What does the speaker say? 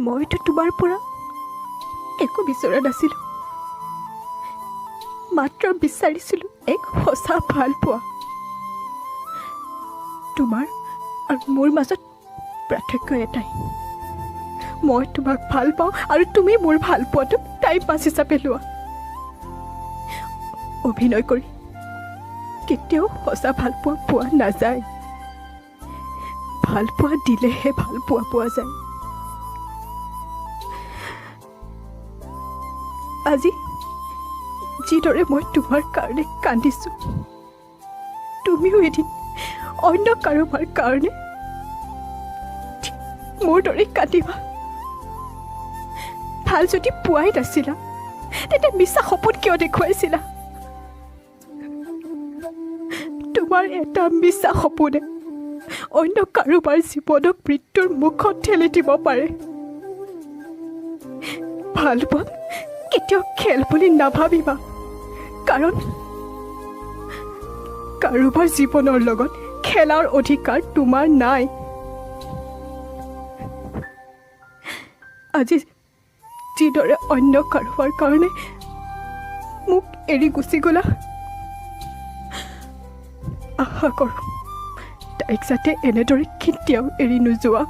মইতো তোমাৰ পৰা একো বিচৰা নাছিলোঁ, মাত্ৰ বিচাৰিছিলোঁ এক সঁচা ভাল পোৱা। তোমাৰ আৰু মোৰ মাজত পাৰ্থক্য এটাই, মই তোমাক ভাল পাওঁ আৰু তুমি মোৰ ভাল পোৱাটো টাইম পাছ হিচাপে লোৱা। অভিনয় কৰি কেতিয়াও সঁচা ভাল পোৱা পোৱা নাযায়, ভাল পোৱা দিলেহে ভাল পোৱা পোৱা যায়। আজি যিদৰে মই তোমাৰ কাৰণে কান্দিছোঁ, তুমিও এদিন অন্য কাৰোবাৰ কাৰণে মোৰ দৰে কান্দিবা। ভাল যদি পোৱাই নাছিলা, তেতিয়া মিছা সপোন কিয় দেখুৱাইছিলা? তোমাৰ এটা মিছা সপোনে অন্য কাৰোবাৰ জীৱনক মৃত্যুৰ মুখত ঠেলি দিব পাৰে। ভাল পোৱা কেতিয়াও খেল বুলি নাভাবিবা, কাৰণ কাৰোবাৰ জীৱনৰ লগত খেলাৰ অধিকাৰ তোমাৰ নাই। আজি যিদৰে অন্য কাৰোবাৰ কাৰণে মোক এৰি গুচি গ'লা, আশা কৰোঁ তাইক যাতে এনেদৰে কেতিয়াও এৰি নোযোৱা।